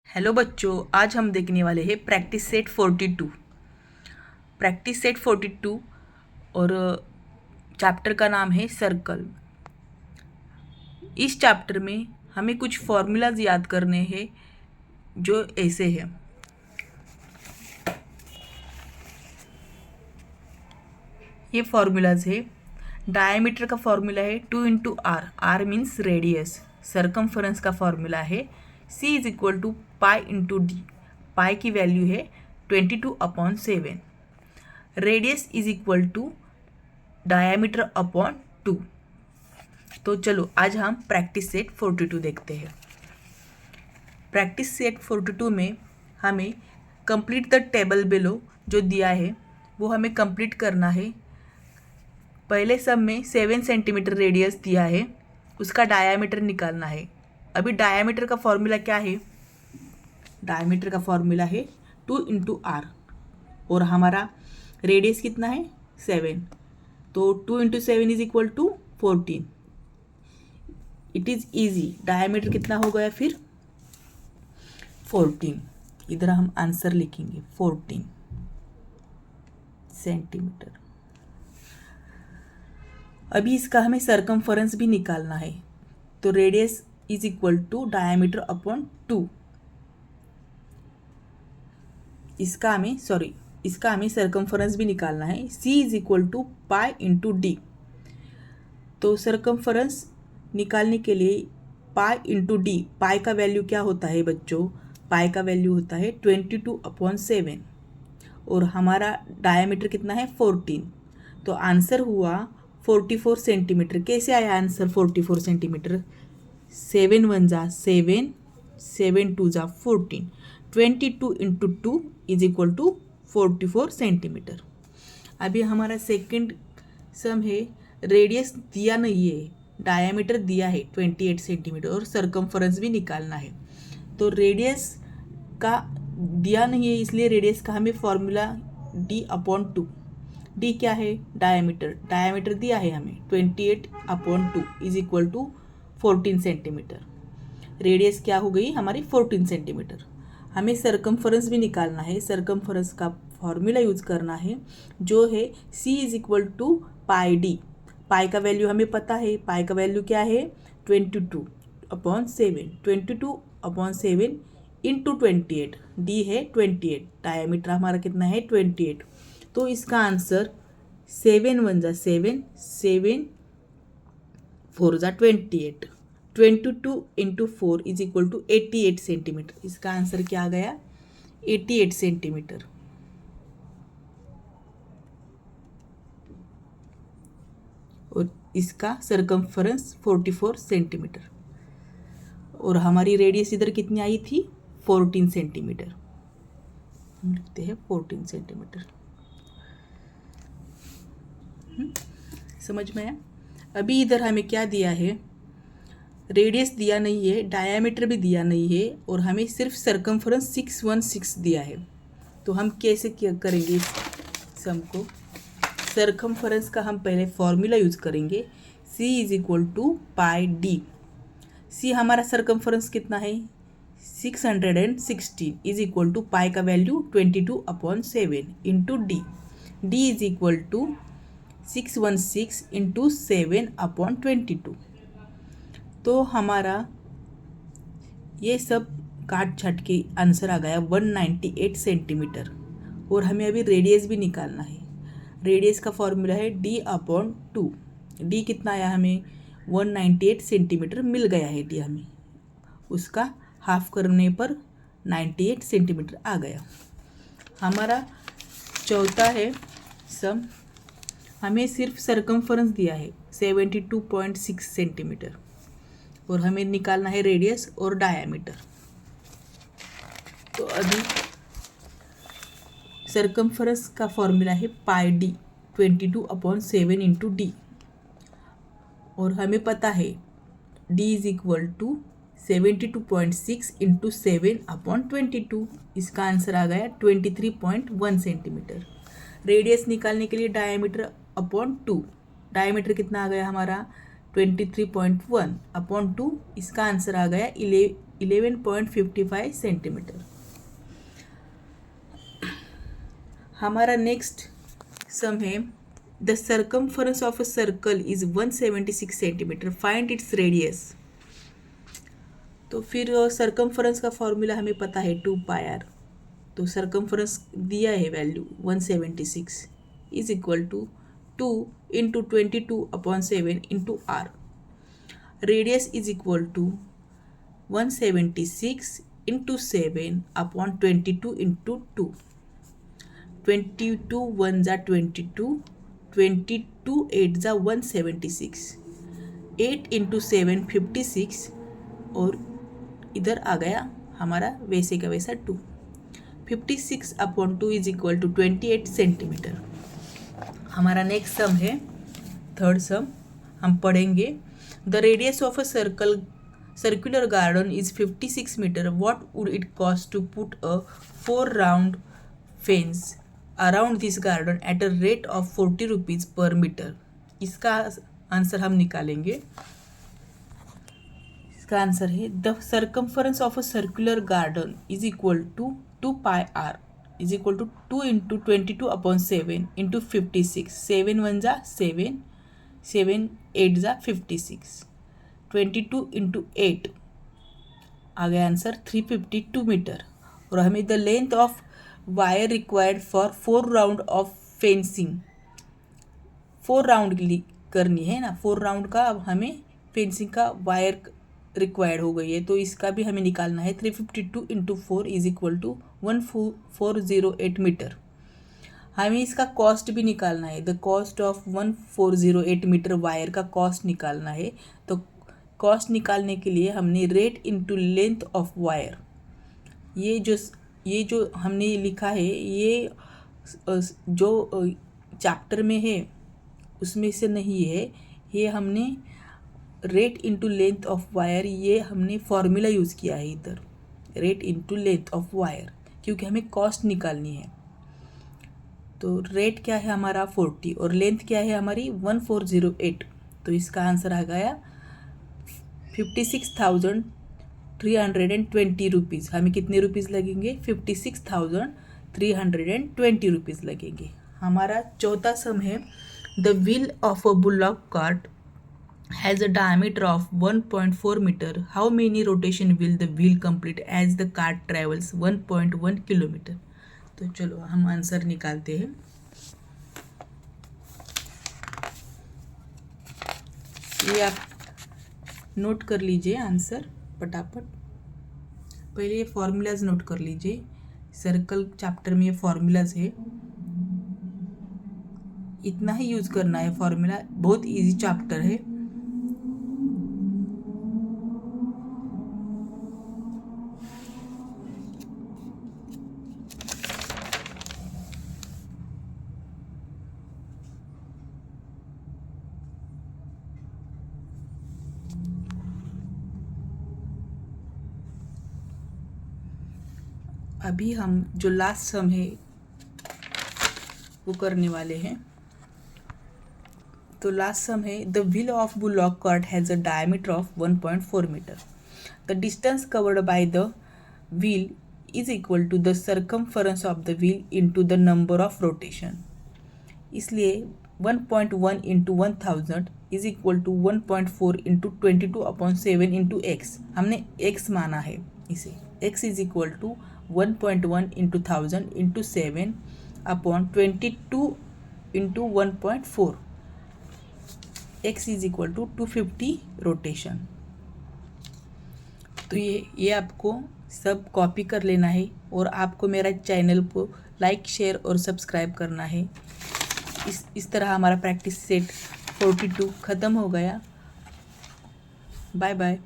Hello बच्चों, आज हम देखने वाले हैं प्रैक्टिस सेट 42। प्रैक्टिस सेट 42 और चैप्टर का नाम है सर्कल। इस चैप्टर में हमें कुछ फॉर्मूलाज याद करने हैं जो ऐसे हैं। ये फॉर्मूलाज है। डायमीटर का फॉर्मूला है 2 into R. R means radius. Circumference का फॉर्मूला है C is equal to pi into D. Pi की वैल्यू है 22/7। Radius is equal to diameter upon 2। तो चलो आज हम प्रैक्टिस सेट 42 देखते हैं। प्रैक्टिस सेट 42 में हमें कंप्लीट द टेबल बिलो जो दिया है वो हमें कंप्लीट करना है। पहले सब में 7 सेंटीमीटर रेडियस दिया है, उसका डायामीटर निकालना है। अभी डायामीटर का फॉर्मूला क्या है? डायामीटर का फॉर्मूला है 2 इंटू आर और हमारा रेडियस कितना है 7। तो 2 into 7 is equal to 14। It is easy. Diameter कितना हो गया फिर 14। इधर हम आंसर लिखेंगे 14 सेंटीमीटर। अभी इसका हमें सरकमफरेंस भी निकालना है। तो radius is equal to diameter upon 2। इसका हमें सरकमफरेंस भी निकालना है। C is equal to pi into D. तो सरकमफरेंस निकालने के लिए पाई इंटू डी। पाई का वैल्यू क्या होता है बच्चों? पाई का वैल्यू होता है 22/7 और हमारा डायामीटर कितना है 14। तो आंसर हुआ 44 सेंटीमीटर। कैसे आया आंसर 44 सेंटीमीटर? 7 1 जा 7, 7 2 जा 14। 22 into 2 is equal to 44 centimetre. अभी हमारा सेकंड सम है। रेडियस दिया नहीं है, डायामीटर दिया है 28 सेंटीमीटर और सरकमफरेंस भी निकालना है। तो रेडियस का दिया नहीं है, इसलिए रेडियस का हमें फॉर्मूला D/2। डी क्या है? डायामीटर। डायामीटर दिया है हमें 28/2 is equal to 14 centimetre. Radius क्या हो गई हमारी 14 सेंटीमीटर। हमें सरकमफरेंस भी निकालना है। सरकमफरेंस का फॉर्मूला यूज करना है जो है C is equal to pi D. Pi का वैल्यू हमें पता है। पाई का वैल्यू क्या है 22/7। 22/7 इंटू 28। डी है 28। डायामीटर हमारा कितना है 28। तो इसका आंसर 7 1 जा 7, 7 4 जा 28। 22 into 4 is equal to 88 centimetre. इसका आंसर क्या आ गया 88 सेंटीमीटर। और इसका सरकमफरेंस 44 सेंटीमीटर और हमारी रेडियस इधर कितनी आई थी 14 सेंटीमीटर। हम लिखते हैं 14 सेंटीमीटर। समझ में आया? अभी इधर हमें क्या दिया है? रेडियस दिया नहीं है, डायामीटर भी दिया नहीं है और हमें सिर्फ सरकमफरेंस 616 दिया है। तो हम कैसे क्या करेंगे इस सम को? सरकमफरेंस का हम पहले फॉर्मूला यूज करेंगे। C is equal to pi D. C हमारा सरकमफरेंस कितना है 616 इज इक्वल टू पाई का value 22/7 into D. D is equal to 616 into 7/22। तो हमारा ये सब काट छाट के आंसर आ गया 198 सेंटीमीटर। और हमें अभी रेडियस भी निकालना है। रेडियस का फॉर्मूला है D/2। डी कितना आया हमें 198 सेंटीमीटर मिल गया है। डी हमें उसका हाफ करने पर 98 सेंटीमीटर आ गया। हमारा चौथा है सम। हमें सिर्फ सरकमफरेंस दिया है 72.6 सेंटीमीटर और हमें निकालना है रेडियस और डायामीटर। तो अभी सरकमफरेंस का फॉर्मूला है पाई डी 22/7 इंटू डी और हमें पता है D is equal to 72.6 into 7/22। इसका आंसर आ गया 23.1 सेंटीमीटर। रेडियस निकालने के लिए डायामीटर अपॉन 2। डायामीटर कितना आ गया हमारा 23.1/2। इसका आंसर आ गया 11.55 सेंटीमीटर। हमारा नेक्स्ट सम है the circumference of a circle is 176 centimetre, find its radius. तो फिर सर्कमफरेंस का फॉर्मूला हमें पता है 2πr। तो सर्कमफरेंस दिया है value 176 is equal to 2 into 22/7 into R. Radius is equal to 176 into 7/22 into 2। 22 1 जा 22, 22 8 जा 176, 8 इंटू 7 56 और इधर आ गया हमारा वैसे का वैसा 2। 56/2 इज इक्वल टू 28 सेंटीमीटर। हमारा नेक्स्ट सम है थर्ड सम, हम पढ़ेंगे the radius of a circular garden is 56 metre, what would it cost to put a 4 round fence around this garden at a rate of 40 rupees per metre. इसका answer हम निकालेंगे। इसका answer है the circumference of a circular garden is equal to 2πr is equal to 2 into 22/7 into 56, 7 1 जा 7, 7 8 जा 56, 22 into 8 आ गया answer 352 metre. और हमें the length of wire required for 4 round of fencing, 4 round करनी है ना, 4 राउंड का अब हमें फेंसिंग का वायर रिक्वायर्ड हो गई है, तो इसका भी हमें निकालना है। 352 into 4 is equal to 1408 metre. हमें इसका कॉस्ट भी निकालना है, the cost of 1408 metre wire का कॉस्ट निकालना है। तो कॉस्ट निकालने के लिए हमने rate into length of wire, ये जो हमने लिखा है ये जो चैप्टर में है उसमें से नहीं है, ये हमने rate into length of wire ये हमने फॉर्मूला यूज़ किया है इधर, rate into length of wire, क्योंकि हमें कॉस्ट निकालनी है। तो रेट क्या है हमारा 40 और लेंथ क्या है हमारी 1408। तो इसका आंसर आ गया 56,320 रुपीज़। हमें कितने रुपीज़ लगेंगे? 56,320 रुपीज़ लगेंगे। हमारा चौथा सम है the wheel of a bullock cart has a diameter of 1.4 metre, how many rotation will the wheel complete as the cart travels 1.1 kilometre. तो चलो हम आंसर निकालते हैं। ये आप नोट कर लीजिए आंसर फटाफट। पहले ये फॉर्मूलाज नोट कर लीजिए, सर्कल चैप्टर में ये फॉर्मूलाज है, इतना ही यूज़ करना है फॉर्मूला, बहुत इजी चैप्टर है। अभी हम जो लास्ट सम है वो करने वाले हैं। तो लास्ट सम है the wheel of bullock cart has a diameter of 1.4 metre, the distance covered by the wheel is equal to the circumference of the wheel into the number of rotation. इसलिए 1.1 into 1000 is equal to 1.4 into 22/7 into X. हमने X माना है इसे, X is equal to 1.1 into 1000 into 7/22 into 1.4, X is equal to 250 rotation. तो ये आपको सब copy कर लेना है और आपको मेरा चैनल को लाइक शेयर और सब्सक्राइब करना है। इस तरह हमारा प्रैक्टिस सेट 42 ख़त्म हो गया। Bye bye.